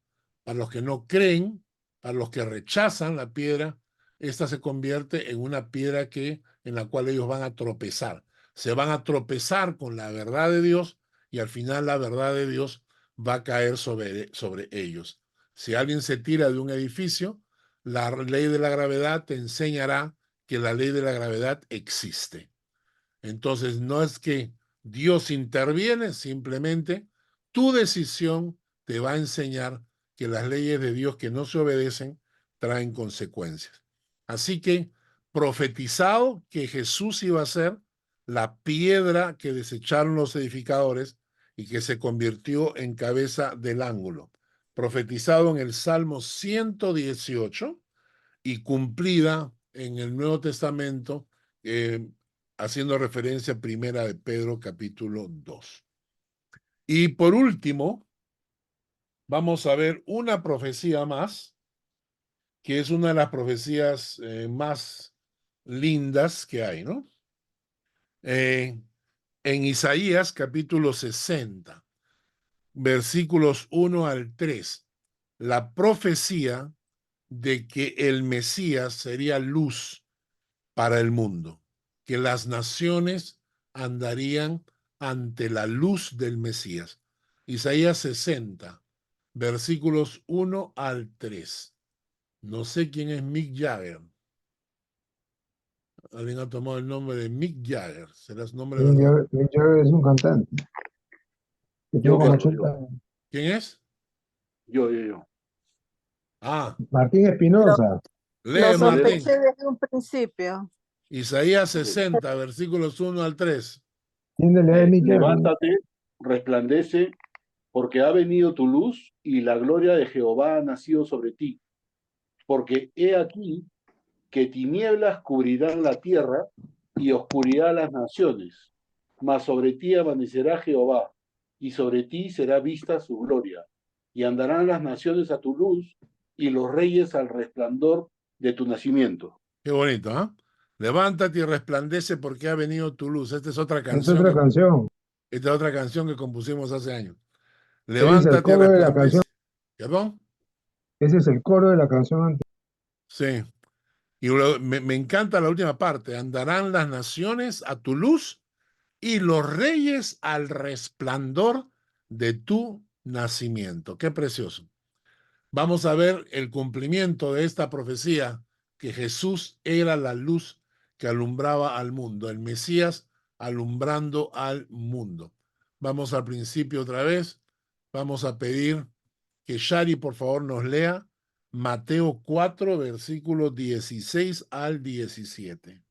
para los que no creen, para los que rechazan la piedra, esta se convierte en una piedra en la cual ellos van a tropezar. Se van a tropezar con la verdad de Dios y al final la verdad de Dios va a caer sobre ellos. Si alguien se tira de un edificio, la ley de la gravedad te enseñará que la ley de la gravedad existe. Entonces, no es que Dios interviene, simplemente tu decisión te va a enseñar que las leyes de Dios que no se obedecen traen consecuencias. Así que profetizado que Jesús iba a ser la piedra que desecharon los edificadores y que se convirtió en cabeza del ángulo. Profetizado en el Salmo 118 y cumplida en el Nuevo Testamento, haciendo referencia a Primera de Pedro capítulo 2. Y por último, vamos a ver una profecía más, que es una de las profecías más lindas que hay, ¿no? En Isaías capítulo 60, versículos 1 al 3, la profecía de que el Mesías sería luz para el mundo, que las naciones andarían ante la luz del Mesías. Isaías 60, versículos 1 al 3. No sé quién es Mick Jagger. Alguien ha tomado el nombre de Mick Jagger. ¿Será su nombre de verdad? Mick Jagger es un cantante. Que tiene como 80 años. ¿Quién es? Yo. Ah. Martín Espinosa. Lee, Martín. Sospeché desde un principio. Isaías 60, versículos 1 al 3. Levántate, resplandece, porque ha venido tu luz y la gloria de Jehová ha nacido sobre ti. Porque he aquí que tinieblas cubrirán la tierra y oscuridad las naciones, mas sobre ti amanecerá Jehová, y sobre ti será vista su gloria. Y andarán las naciones a tu luz y los reyes al resplandor de tu nacimiento. Qué bonito, ¿ah? ¿Eh? Levántate y resplandece porque ha venido tu luz. Esta es otra canción. Es otra canción. Esta es otra canción que compusimos hace años. Levántate y resplandece. De la canción. ¿Perdón? Ese es el coro de la canción anterior. Sí. Y me encanta la última parte. Andarán las naciones a tu luz y los reyes al resplandor de tu nacimiento. Qué precioso. Vamos a ver el cumplimiento de esta profecía, que Jesús era la luz que alumbraba al mundo, el Mesías alumbrando al mundo. Vamos al principio otra vez. Vamos a pedir que Shari, por favor, nos lea Mateo 4, versículos 16 al 17.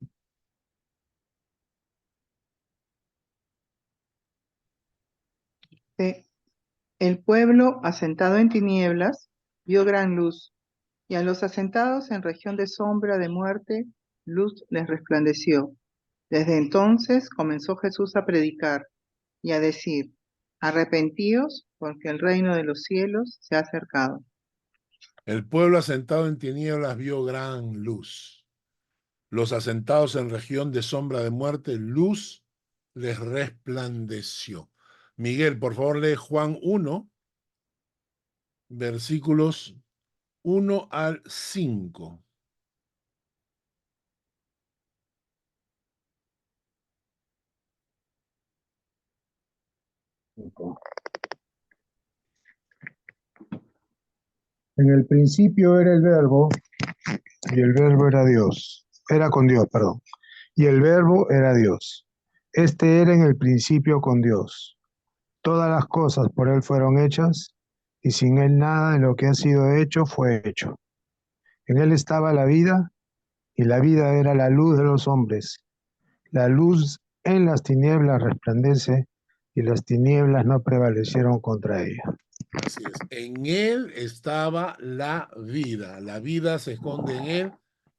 El pueblo, asentado en tinieblas, vio gran luz, y a los asentados en región de sombra de muerte, luz les resplandeció. Desde entonces comenzó Jesús a predicar y a decir: arrepentíos, porque el reino de los cielos se ha acercado. El pueblo asentado en tinieblas vio gran luz. Los asentados en región de sombra de muerte, luz les resplandeció. Miguel, por favor, lee Juan 1, versículos 1 al 5. En el principio era el verbo, y el verbo era Dios. Era con Dios, perdón. Y el verbo era Dios. Este era en el principio con Dios. Todas las cosas por él fueron hechas, y sin él nada de lo que ha sido hecho fue hecho. En él estaba la vida, y la vida era la luz de los hombres. La luz en las tinieblas resplandece, y las tinieblas no prevalecieron contra ella. Así es. En él estaba la vida se esconde en él,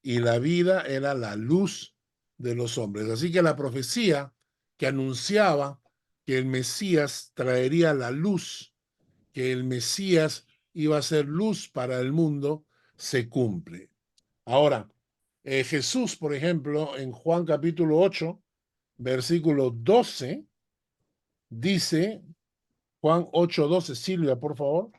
y la vida era la luz de los hombres. Así que la profecía que anunciaba que el Mesías traería la luz, que el Mesías iba a ser luz para el mundo, se cumple. Ahora, Jesús, por ejemplo, en Juan capítulo 8, versículo 12, dice, Juan 8:12, Silvia, por favor.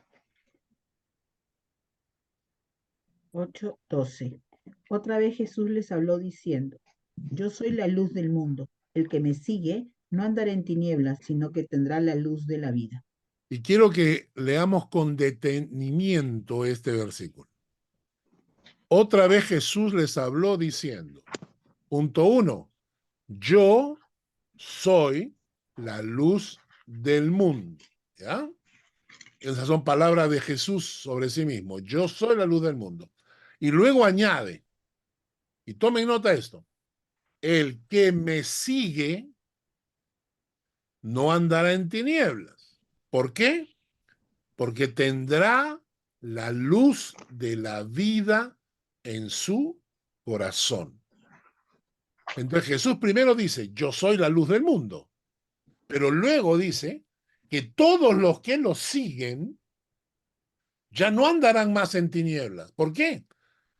8:12. Otra vez Jesús les habló diciendo, yo soy la luz del mundo. El que me sigue no andará en tinieblas, sino que tendrá la luz de la vida. Y quiero que leamos con detenimiento este versículo. Otra vez Jesús les habló diciendo, punto 1, yo soy la luz del mundo. ¿Ya? Esas son palabras de Jesús sobre sí mismo. Yo soy la luz del mundo. Y luego añade, y tomen nota de esto, el que me sigue no andará en tinieblas. ¿Por qué? Porque tendrá la luz de la vida en su corazón. Entonces Jesús primero dice, yo soy la luz del mundo, pero luego dice que todos los que lo siguen ya no andarán más en tinieblas. ¿Por qué?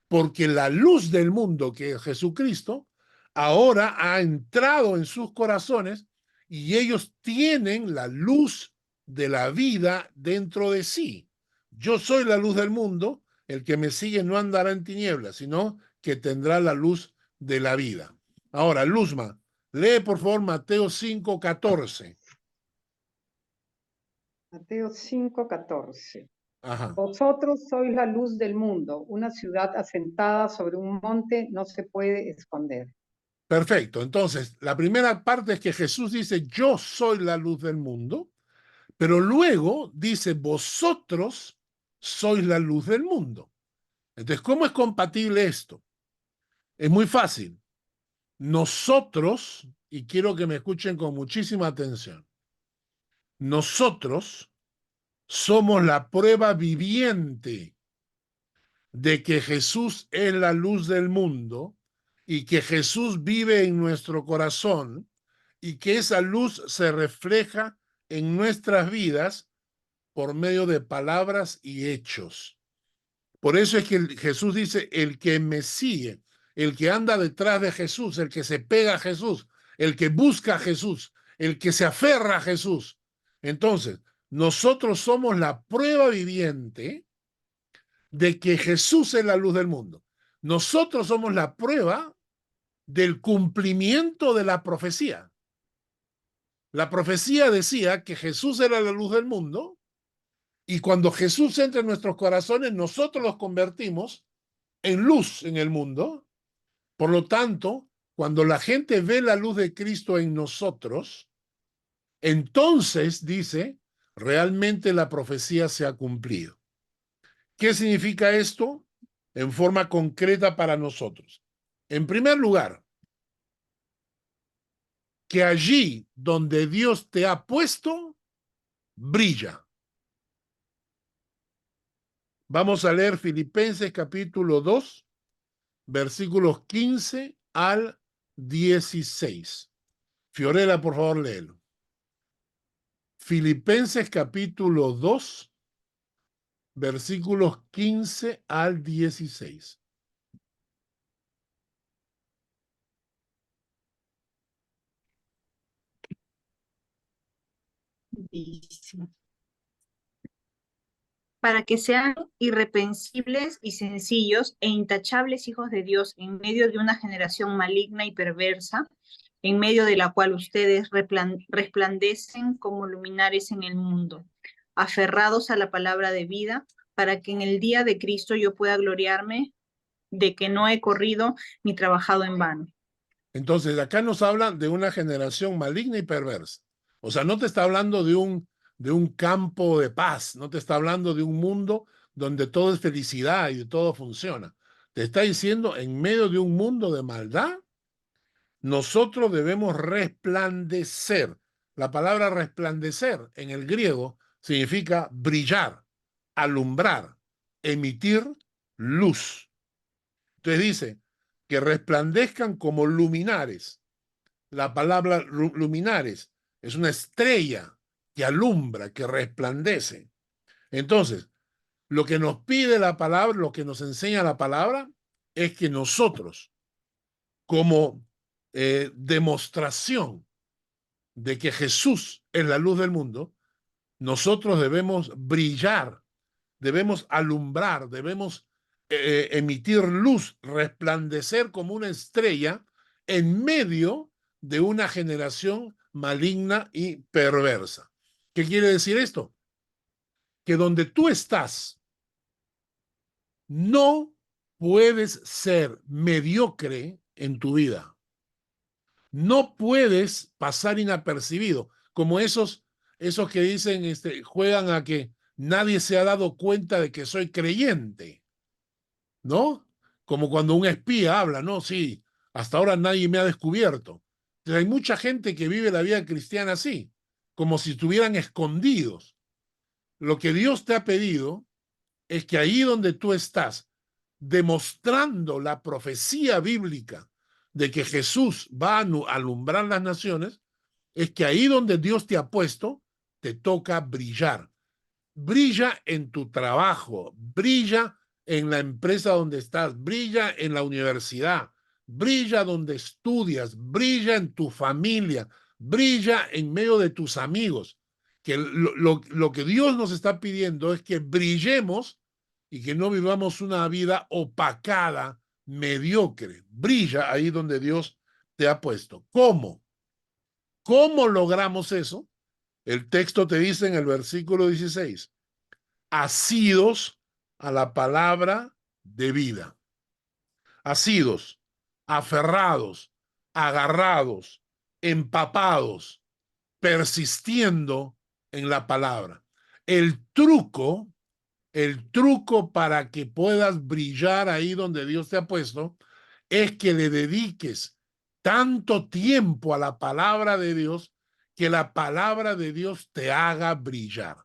Porque la luz del mundo, que es Jesucristo, ahora ha entrado en sus corazones y ellos tienen la luz de la vida dentro de sí. Yo soy la luz del mundo, el que me sigue no andará en tinieblas, sino que tendrá la luz de la vida. Ahora, Luzma, lee por favor Mateo 5:14. Mateo 5:14. Ajá. Vosotros sois la luz del mundo. Una ciudad asentada sobre un monte no se puede esconder. Perfecto. Entonces, la primera parte es que Jesús dice, yo soy la luz del mundo, pero luego dice, vosotros sois la luz del mundo. Entonces, ¿cómo es compatible esto? Es muy fácil. Nosotros, y quiero que me escuchen con muchísima atención, nosotros somos la prueba viviente de que Jesús es la luz del mundo y que Jesús vive en nuestro corazón y que esa luz se refleja en nuestras vidas por medio de palabras y hechos. Por eso es que Jesús dice, el que me sigue, el que anda detrás de Jesús, el que se pega a Jesús, el que busca a Jesús, el que se aferra a Jesús. Entonces, nosotros somos la prueba viviente de que Jesús es la luz del mundo. Nosotros somos la prueba del cumplimiento de la profecía. La profecía decía que Jesús era la luz del mundo y cuando Jesús entra en nuestros corazones, nosotros los convertimos en luz en el mundo. Por lo tanto, cuando la gente ve la luz de Cristo en nosotros, entonces, dice, realmente la profecía se ha cumplido. ¿Qué significa esto en forma concreta para nosotros? En primer lugar, que allí donde Dios te ha puesto, brilla. Vamos a leer Filipenses capítulo 2, versículos 15 al 16. Fiorella, por favor, léelo. Filipenses capítulo 2, versículos 15 al 16. Para que sean irreprensibles y sencillos e intachables hijos de Dios en medio de una generación maligna y perversa, en medio de la cual ustedes resplandecen como luminares en el mundo, aferrados a la palabra de vida, para que en el día de Cristo yo pueda gloriarme de que no he corrido ni trabajado en vano. Entonces, acá nos habla de una generación maligna y perversa. O sea, no te está hablando de un campo de paz, no te está hablando de un mundo donde todo es felicidad y todo funciona. Te está diciendo, en medio de un mundo de maldad, nosotros debemos resplandecer. La palabra resplandecer en el griego significa brillar, alumbrar, emitir luz. Entonces dice que resplandezcan como luminares. La palabra luminares es una estrella que alumbra, que resplandece. Entonces, lo que nos pide la palabra, lo que nos enseña la palabra, es que nosotros, como demostración de que Jesús es la luz del mundo, nosotros debemos brillar, debemos alumbrar, debemos emitir luz, resplandecer como una estrella en medio de una generación maligna y perversa. ¿Qué quiere decir esto? Que donde tú estás, no puedes ser mediocre en tu vida. No puedes pasar inapercibido, como esos que dicen, juegan a que nadie se ha dado cuenta de que soy creyente, ¿no? Como cuando un espía habla, ¿no? Sí, hasta ahora nadie me ha descubierto. Entonces, hay mucha gente que vive la vida cristiana así, como si estuvieran escondidos. Lo que Dios te ha pedido es que ahí donde tú estás, demostrando la profecía bíblica de que Jesús va a alumbrar las naciones, es que ahí donde Dios te ha puesto, te toca brillar. Brilla en tu trabajo, brilla en la empresa donde estás, brilla en la universidad, brilla donde estudias, brilla en tu familia, brilla en medio de tus amigos. Que lo que Dios nos está pidiendo es que brillemos y que no vivamos una vida opacada, mediocre. Brilla ahí donde Dios te ha puesto. ¿Cómo? ¿Cómo logramos eso? El texto te dice en el versículo 16, asidos a la palabra de vida. Asidos, aferrados, agarrados, empapados, persistiendo en la palabra. El truco para que puedas brillar ahí donde Dios te ha puesto es que le dediques tanto tiempo a la palabra de Dios que la palabra de Dios te haga brillar.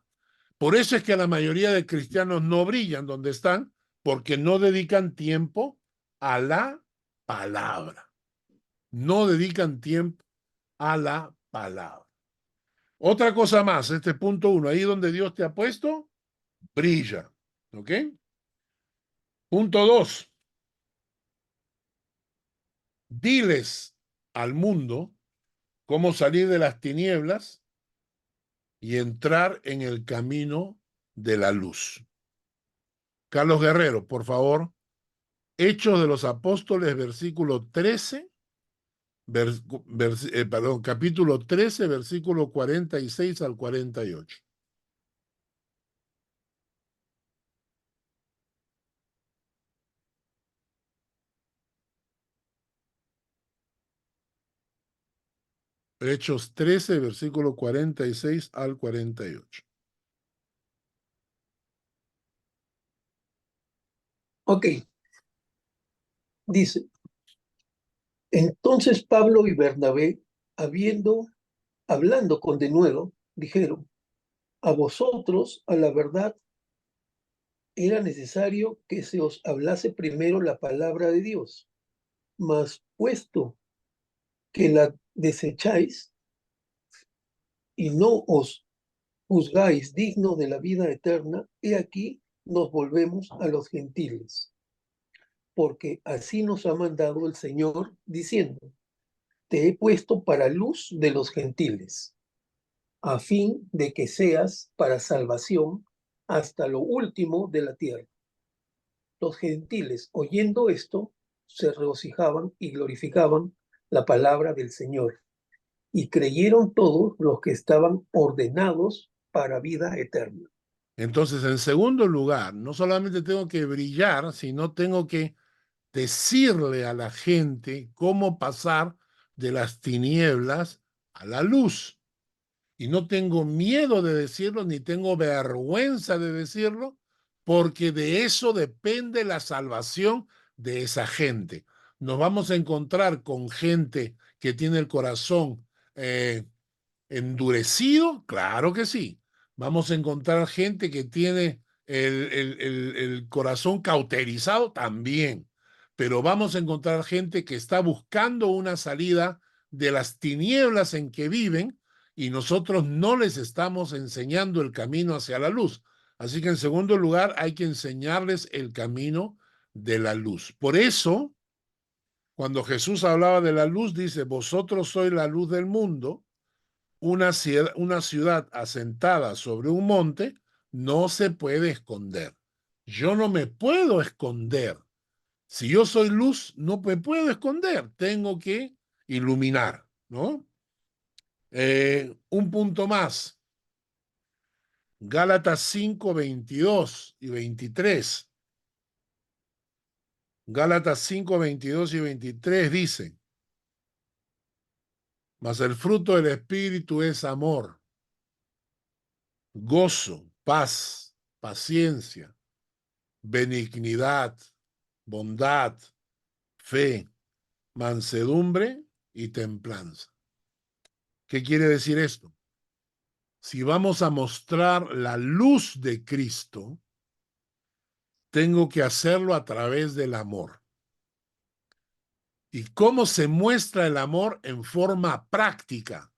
Por eso es que la mayoría de cristianos no brillan donde están, porque no dedican tiempo a la palabra. No dedican tiempo a la palabra. Otra cosa más, punto 1, ahí donde Dios te ha puesto, brilla. ¿Ok? Punto 2. Diles al mundo cómo salir de las tinieblas y entrar en el camino de la luz. Carlos Guerrero, por favor. Hechos de los Apóstoles, versículo 13, capítulo 13, versículo 46 al 48. Hechos 13, versículo 46 al 48. Ok. Dice, entonces Pablo y Bernabé, hablando con denuedo, dijeron, a vosotros, a la verdad, era necesario que se os hablase primero la palabra de Dios, mas puesto que la desecháis y no os juzgáis digno de la vida eterna, he aquí nos volvemos a los gentiles. Porque así nos ha mandado el Señor, diciendo, te he puesto para luz de los gentiles, a fin de que seas para salvación hasta lo último de la tierra. Los gentiles, oyendo esto, se regocijaban y glorificaban la palabra del Señor, y creyeron todos los que estaban ordenados para vida eterna. Entonces, en segundo lugar, no solamente tengo que brillar, sino tengo que decirle a la gente cómo pasar de las tinieblas a la luz. Y no tengo miedo de decirlo, ni tengo vergüenza de decirlo, porque de eso depende la salvación de esa gente. Nos vamos a encontrar con gente que tiene el corazón endurecido, claro que sí. Vamos a encontrar gente que tiene el corazón cauterizado, también. Pero vamos a encontrar gente que está buscando una salida de las tinieblas en que viven y nosotros no les estamos enseñando el camino hacia la luz. Así que en segundo lugar hay que enseñarles el camino de la luz. Por eso, cuando Jesús hablaba de la luz, dice, vosotros sois la luz del mundo. Una ciudad asentada sobre un monte no se puede esconder. Yo no me puedo esconder. Si yo soy luz, no me puedo esconder. Tengo que iluminar, ¿no? Un punto más. Gálatas 5, 22 y 23. Gálatas 5, 22 y 23 dice: mas el fruto del Espíritu es amor, gozo, paz, paciencia, benignidad, bondad, fe, mansedumbre y templanza. ¿Qué quiere decir esto? Si vamos a mostrar la luz de Cristo, tengo que hacerlo a través del amor. ¿Y cómo se muestra el amor? En forma práctica.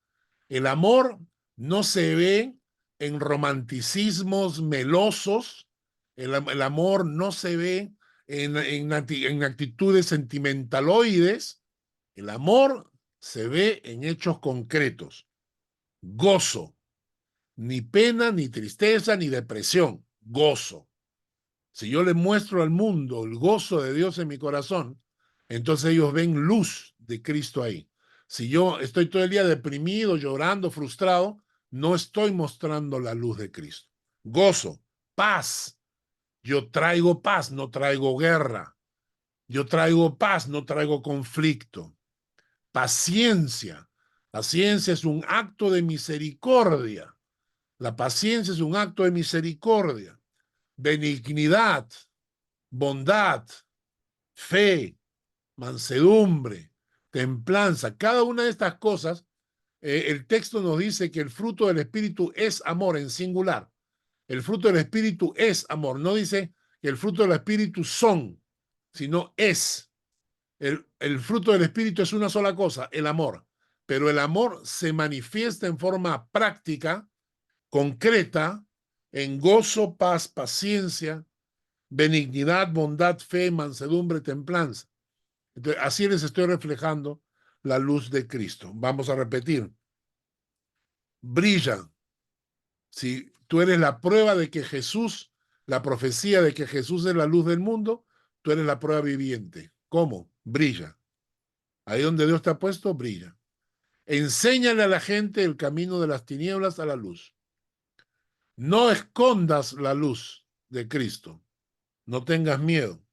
El amor no se ve en romanticismos melosos, el amor no se ve en actitudes sentimentaloides, el amor se ve en hechos concretos. Gozo, ni pena, ni tristeza, ni depresión, gozo. Si yo le muestro al mundo el gozo de Dios en mi corazón, entonces ellos ven luz de Cristo ahí. Si yo estoy todo el día deprimido, llorando, frustrado, no estoy mostrando la luz de Cristo. Gozo, paz. Yo traigo paz, no traigo guerra. Yo traigo paz, no traigo conflicto. Paciencia. Paciencia es un acto de misericordia. La paciencia es un acto de misericordia. Benignidad, bondad, fe, mansedumbre, templanza. Cada una de estas cosas, el texto nos dice que el fruto del Espíritu es amor en singular. El fruto del Espíritu es amor. No dice que el fruto del Espíritu son, sino es. El fruto del Espíritu es una sola cosa, el amor. Pero el amor se manifiesta en forma práctica, concreta, en gozo, paz, paciencia, benignidad, bondad, fe, mansedumbre, templanza. Entonces, así les estoy reflejando la luz de Cristo. Vamos a repetir. Brilla. Si tú eres la prueba de que Jesús, la profecía de que Jesús es la luz del mundo, tú eres la prueba viviente. ¿Cómo? Brilla. Ahí donde Dios te ha puesto, brilla. Enséñale a la gente el camino de las tinieblas a la luz. No escondas la luz de Cristo. No tengas miedo.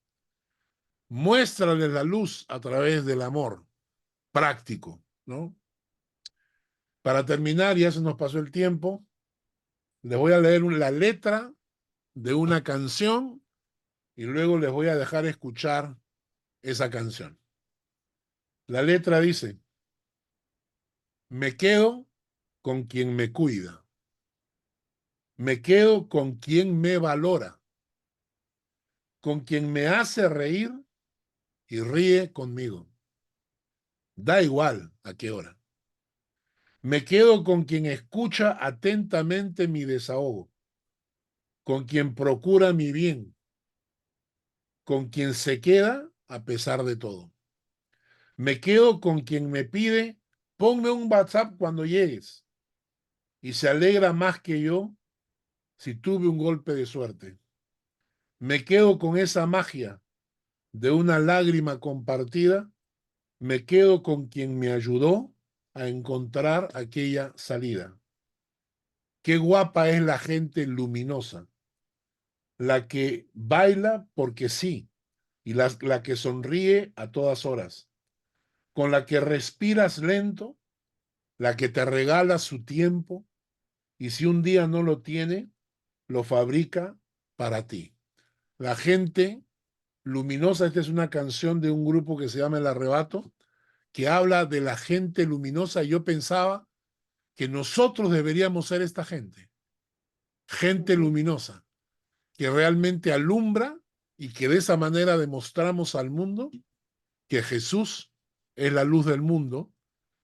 Muéstrale la luz a través del amor práctico, ¿no? Para terminar, ya se nos pasó el tiempo, les voy a leer la letra de una canción y luego les voy a dejar escuchar esa canción. La letra dice: me quedo con quien me cuida, me quedo con quien me valora, con quien me hace reír y ríe conmigo. Da igual a qué hora. Me quedo con quien escucha atentamente mi desahogo, con quien procura mi bien, con quien se queda a pesar de todo. Me quedo con quien me pide, ponme un WhatsApp cuando llegues, y se alegra más que yo si tuve un golpe de suerte. Me quedo con esa magia de una lágrima compartida, me quedo con quien me ayudó a encontrar aquella salida. Qué guapa es la gente luminosa, la que baila porque sí, y la que sonríe a todas horas, con la que respiras lento, la que te regala su tiempo, y si un día no lo tiene, lo fabrica para ti. La gente luminosa, esta es una canción de un grupo que se llama El Arrebato, que habla de la gente luminosa. Yo pensaba que nosotros deberíamos ser esta gente, gente luminosa, que realmente alumbra y que de esa manera demostramos al mundo que Jesús es la luz del mundo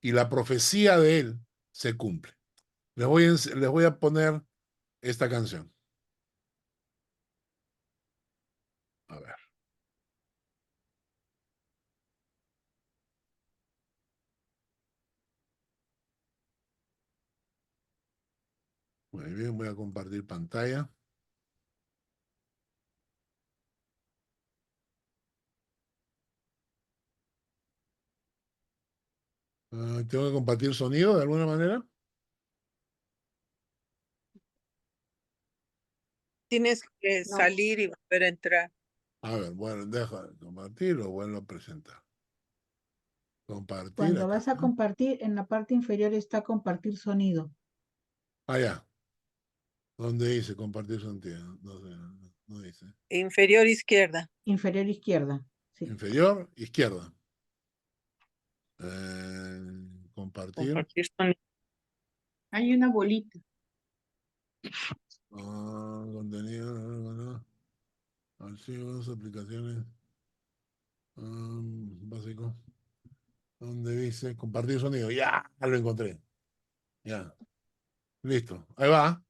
y la profecía de él se cumple. Les voy a poner esta canción. A ver. Muy bien, voy a compartir pantalla. ¿Tengo que compartir sonido de alguna manera? Tienes que No. salir y volver a entrar. A ver, bueno, deja de compartir o vuelvo a presentar. Compartir. Cuando acá vas a está. compartir, en la parte inferior está compartir sonido. Allá. ¿Dónde dice compartir sonido? No dice. Inferior izquierda. Inferior izquierda. Sí. Inferior, izquierda. Compartir. Compartir sonido. Hay una bolita. Contenido. Archivos, aplicaciones. Básico. ¿Dónde dice compartir sonido? Ya, lo encontré. Ya. Listo. Ahí va.